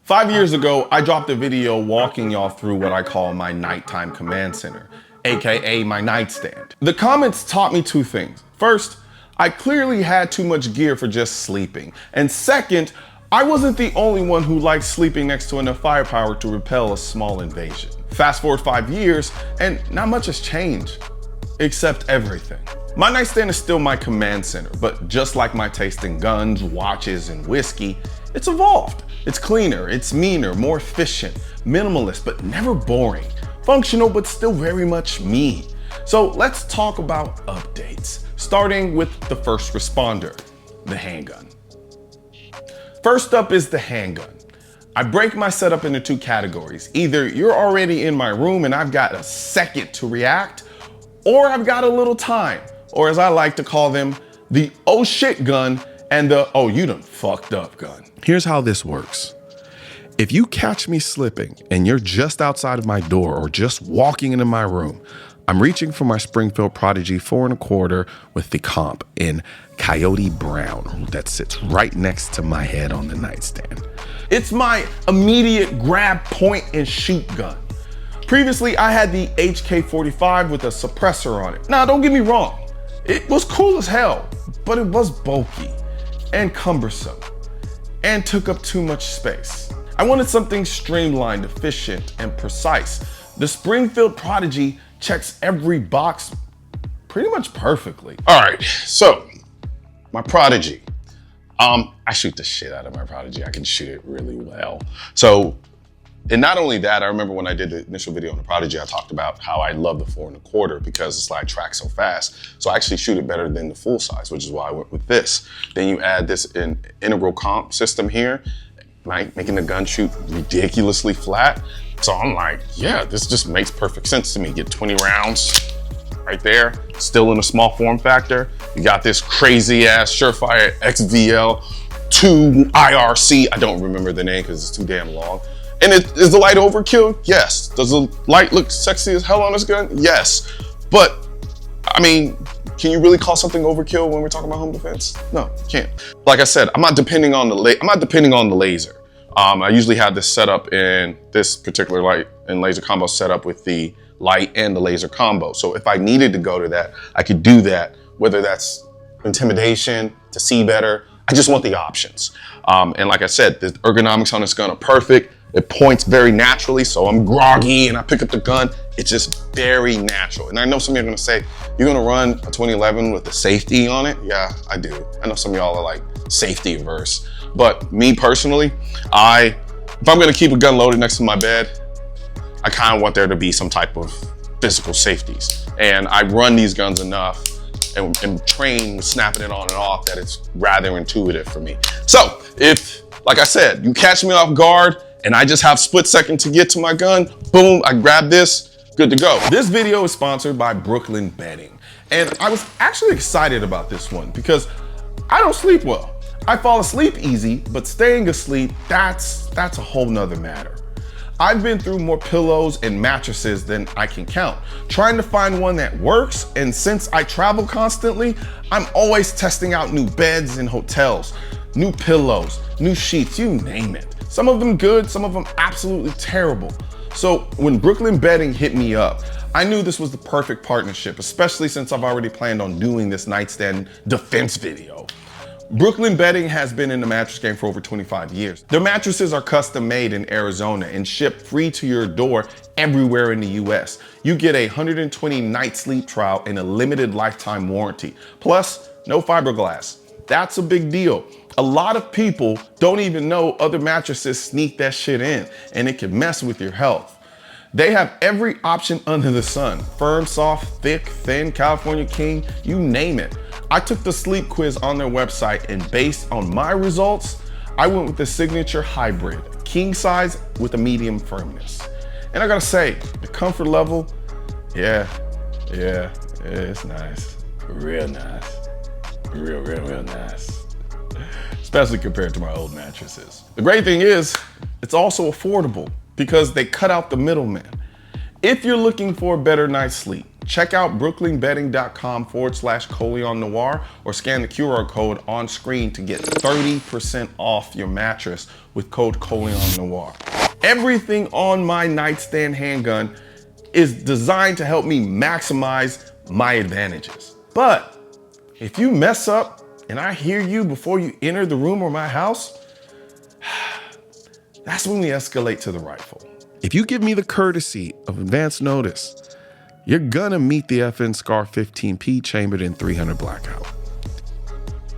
5 years ago, I dropped a video walking y'all through what I call my nighttime command center, AKA my nightstand. The comments taught me two things. First, I clearly had too much gear for just sleeping. And second, I wasn't the only one who liked sleeping next to enough firepower to repel a small invasion. Fast forward 5 years, and not much has changed, except everything. My nightstand is still my command center, but just like my taste in guns, watches, and whiskey, it's evolved. It's cleaner, it's meaner, more efficient, minimalist, but never boring, functional, but still very much me. So let's talk about updates, starting with the first responder, the handgun. First up is the handgun. I break my setup into two categories. Either you're already in my room and I've got a second to react, or I've got a little time, or as I like to call them, the oh shit gun and the oh you done fucked up gun. Here's how this works. If you catch me slipping and you're just outside of my door or just walking into my room, I'm reaching for my Springfield Prodigy 4 1/4 with the comp in Coyote Brown that sits right next to my head on the nightstand. It's my immediate grab, point, and shoot gun. Previously, I had the HK-45 with a suppressor on it. Now, don't get me wrong, it was cool as hell, but it was bulky and cumbersome and took up too much space. I wanted something streamlined, efficient, and precise. The Springfield Prodigy checks every box pretty much perfectly. All right, so my Prodigy. I shoot the shit out of my Prodigy. I can shoot it really well. So, and not only that, I remember when I did the initial video on the Prodigy, I talked about how I love the 4 1/4 because the slide tracks so fast. So I actually shoot it better than the full size, which is why I went with this. Then you add this integral comp system here, right? Making the gun shoot ridiculously flat. So I'm like, yeah, this just makes perfect sense to me. Get 20 rounds right there, still in a small form factor. You got this crazy ass Surefire XVL2 IRC. I don't remember the name because it's too damn long. And is the light overkill? Yes. Does the light look sexy as hell on this gun? Yes. But I mean, can you really call something overkill when we're talking about home defense? No, you can't. Like I said, I'm not depending on the laser. I usually have this set up in this particular light and laser combo set up with the light and the laser combo. So if I needed to go to that, I could do that, whether that's intimidation, to see better. I just want the options. And like I said, the ergonomics on this gun are perfect. It points very naturally, so I'm groggy and I pick up the gun. It's just very natural. And I know some of you are gonna say, you're gonna run a 2011 with the safety on it? Yeah, I do. I know some of y'all are like safety averse. But me personally, if I'm gonna keep a gun loaded next to my bed, I kind of want there to be some type of physical safeties. And I run these guns enough and train with snapping it on and off that it's rather intuitive for me. So if, like I said, you catch me off guard and I just have split second to get to my gun, boom, I grab this, good to go. This video is sponsored by Brooklyn Bedding. And I was actually excited about this one because I don't sleep well. I fall asleep easy, but staying asleep, that's a whole nother matter. I've been through more pillows and mattresses than I can count, trying to find one that works, and since I travel constantly, I'm always testing out new beds in hotels, new pillows, new sheets, you name it. Some of them good, some of them absolutely terrible. So when Brooklyn Bedding hit me up, I knew this was the perfect partnership, especially since I've already planned on doing this nightstand defense video. Brooklyn Bedding has been in the mattress game for over 25 years. Their mattresses are custom made in Arizona and shipped free to your door everywhere in the US. You get a 120 night sleep trial and a limited lifetime warranty. Plus, no fiberglass. That's a big deal. A lot of people don't even know other mattresses sneak that shit in, and it can mess with your health. They have every option under the sun. Firm, soft, thick, thin, California King, you name it. I took the sleep quiz on their website, and based on my results, I went with the signature hybrid, king size with a medium firmness. And I gotta say, the comfort level, yeah, it's nice. Real nice. Real nice. Especially compared to my old mattresses. The great thing is, it's also affordable because they cut out the middleman. If you're looking for a better night's sleep, check out brooklynbedding.com/Colion Noir or scan the QR code on screen to get 30% off your mattress with code Colion Noir. Everything on my nightstand handgun is designed to help me maximize my advantages. But if you mess up and I hear you before you enter the room or my house, that's when we escalate to the rifle. If you give me the courtesy of advance notice, you're gonna meet the FN SCAR 15P chambered in 300 Blackout.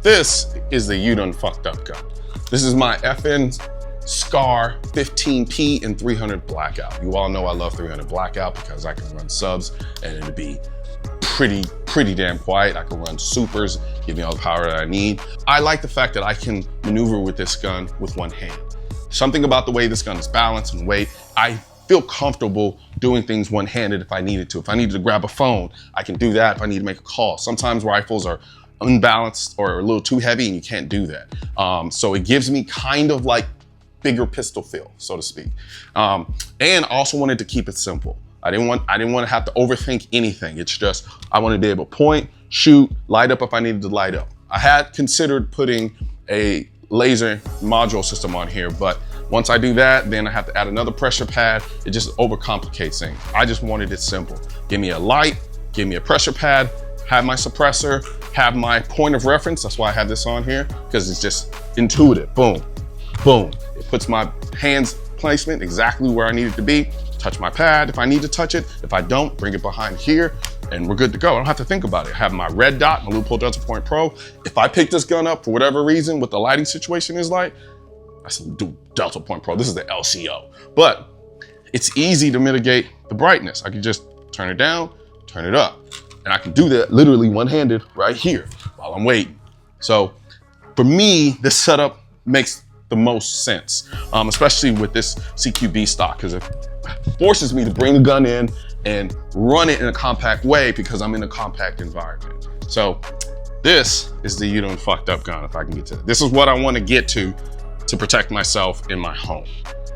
This is the You Done Fucked Up gun. This is my FN SCAR 15P in 300 Blackout. You all know I love 300 Blackout because I can run subs and it'll be pretty damn quiet. I can run supers, give me all the power that I need. I like the fact that I can maneuver with this gun with one hand. Something about the way this gun is balanced and weight, I feel comfortable doing things one-handed if I needed to. If I needed to grab a phone, I can do that if I need to make a call. Sometimes rifles are unbalanced or a little too heavy and you can't do that. So it gives me kind of like bigger pistol feel, so to speak. And I also wanted to keep it simple. I didn't want to have to overthink anything. It's just, I wanted to be able to point, shoot, light up if I needed to light up. I had considered putting a laser module system on here, but once I do that, then I have to add another pressure pad. It just overcomplicates things. I just wanted it simple. Give me a light, give me a pressure pad, have my suppressor, have my point of reference. That's why I have this on here, because it's just intuitive. Boom, boom. It puts my hands placement exactly where I need it to be. Touch my pad if I need to touch it. If I don't, bring it behind here and we're good to go. I don't have to think about it. I have my red dot, my Loophole Delta Point Pro. If I pick this gun up for whatever reason, what the lighting situation is like, I said, do Delta Point Pro. This is the LCO. But it's easy to mitigate the brightness. I can just turn it down, turn it up. And I can do that literally one-handed right here while I'm waiting. So for me, this setup makes the most sense, especially with this CQB stock, because it forces me to bring the gun in and run it in a compact way because I'm in a compact environment. So this is the You Done Fucked Up gun, if I can get to it. This is what I want to get to protect myself in my home,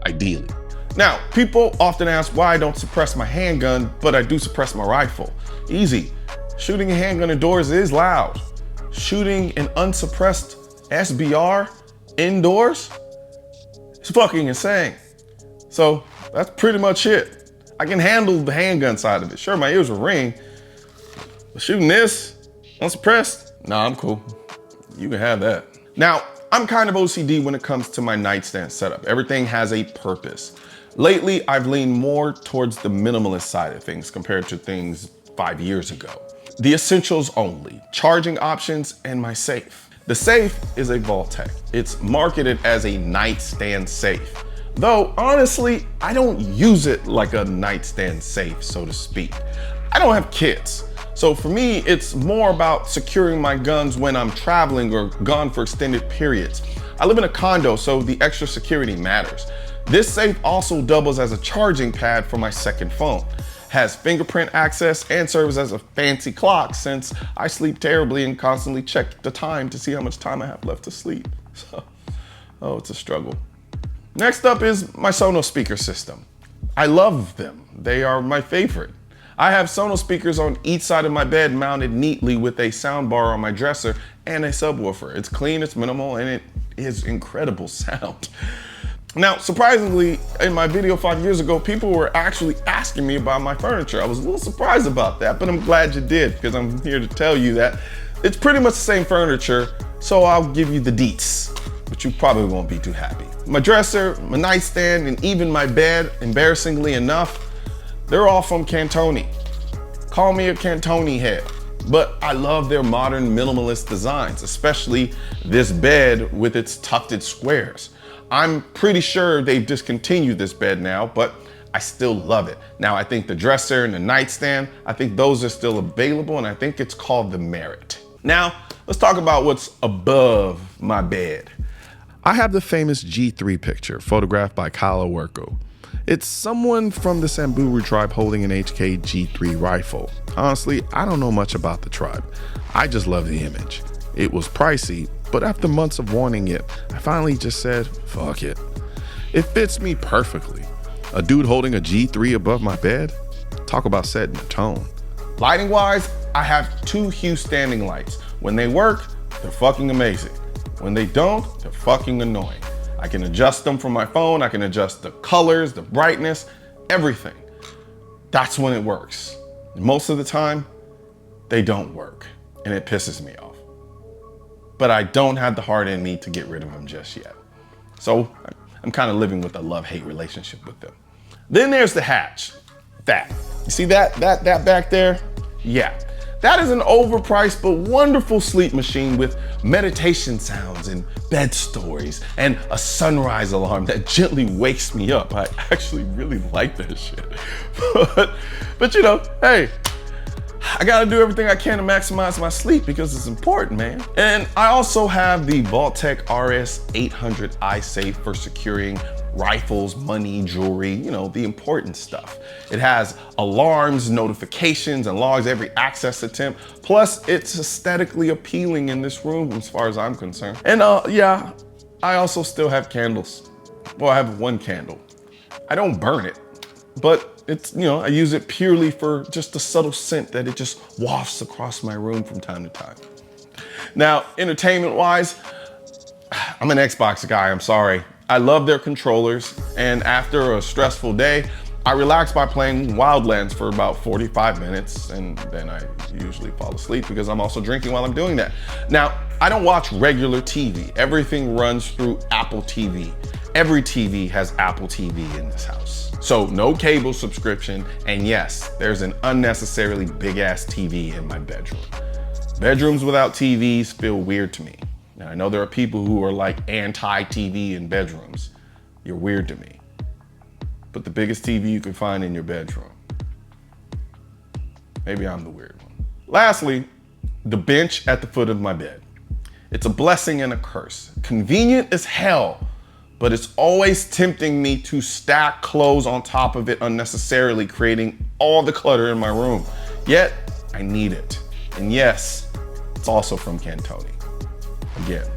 ideally. Now, people often ask why I don't suppress my handgun, but I do suppress my rifle. Easy. Shooting a handgun indoors is loud. Shooting an unsuppressed SBR indoors is fucking insane. So that's pretty much it. I can handle the handgun side of it. Sure, my ears will ring, but shooting this unsuppressed, nah, I'm cool. You can have that. Now, I'm kind of OCD when it comes to my nightstand setup. Everything has a purpose. Lately, I've leaned more towards the minimalist side of things compared to things 5 years ago. The essentials only, charging options, and my safe. The safe is a Vault-Tec. It's marketed as a nightstand safe. Though, honestly, I don't use it like a nightstand safe, so to speak. I don't have kids. So for me, it's more about securing my guns when I'm traveling or gone for extended periods. I live in a condo, so the extra security matters. This safe also doubles as a charging pad for my second phone. Has fingerprint access and serves as a fancy clock since I sleep terribly and constantly check the time to see how much time I have left to sleep. So, oh, it's a struggle. Next up is my Sonos speaker system. I love them. They are my favorite. I have Sonos speakers on each side of my bed mounted neatly with a soundbar on my dresser and a subwoofer. It's clean, it's minimal, and it is incredible sound. Now, surprisingly, in my video 5 years ago, people were actually asking me about my furniture. I was a little surprised about that, but I'm glad you did, because I'm here to tell you that it's pretty much the same furniture, so I'll give you the deets, but you probably won't be too happy. My dresser, my nightstand, and even my bed, embarrassingly enough, they're all from Cantoni. Call me a Cantoni head, but I love their modern minimalist designs, especially this bed with its tufted squares. I'm pretty sure they've discontinued this bed now, but I still love it. Now, I think the dresser and the nightstand, I think those are still available, and I think it's called the Merit. Now, let's talk about what's above my bed. I have the famous G3 picture, photographed by Colion. It's someone from the Samburu tribe holding an HK G3 rifle. Honestly, I don't know much about the tribe. I just love the image. It was pricey, but after months of wanting it, I finally just said, fuck it. It fits me perfectly. A dude holding a G3 above my bed? Talk about setting the tone. Lighting wise, I have 2 Hue standing lights. When they work, they're fucking amazing. When they don't, they're fucking annoying. I can adjust them from my phone. I can adjust the colors, the brightness, everything. That's when it works. Most of the time, they don't work, and it pisses me off. But I don't have the heart in me to get rid of them just yet. So I'm kind of living with a love-hate relationship with them. Then there's the hatch. That. You see that back there? Yeah. That is an overpriced but wonderful sleep machine with meditation sounds and bed stories and a sunrise alarm that gently wakes me up. I actually really like that shit. But you know, hey, I gotta do everything I can to maximize my sleep because it's important, man. And I also have the Vault-Tec RS800 iSafe for securing rifles, money, jewelry, you know, the important stuff. It has alarms, notifications, and logs every access attempt. Plus, it's aesthetically appealing in this room as far as I'm concerned. And yeah, I also still have candles. Well, I have 1 candle. I don't burn it, but it's, you know, I use it purely for just the subtle scent that it just wafts across my room from time to time. Now, entertainment-wise, I'm an Xbox guy, I'm sorry. I love their controllers, and after a stressful day, I relax by playing Wildlands for about 45 minutes, and then I usually fall asleep because I'm also drinking while I'm doing that. Now, I don't watch regular TV. Everything runs through Apple TV. Every TV has Apple TV in this house. So no cable subscription, and yes, there's an unnecessarily big-ass TV in my bedroom. Bedrooms without TVs feel weird to me. Now, I know there are people who are like anti-TV in bedrooms. You're weird to me. But the biggest TV you can find in your bedroom. Maybe I'm the weird one. Lastly, the bench at the foot of my bed. It's a blessing and a curse. Convenient as hell, but it's always tempting me to stack clothes on top of it unnecessarily, creating all the clutter in my room. Yet, I need it. And yes, it's also from Cantoni. Again,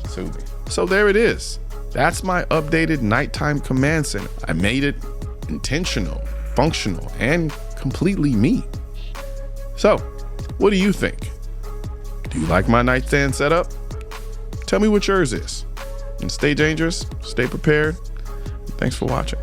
sue me. So there it is. That's my updated nighttime command center. I made it intentional, functional, and completely me. So, what do you think? Do you like my nightstand setup? Tell me what yours is. And stay dangerous, stay prepared. Thanks for watching.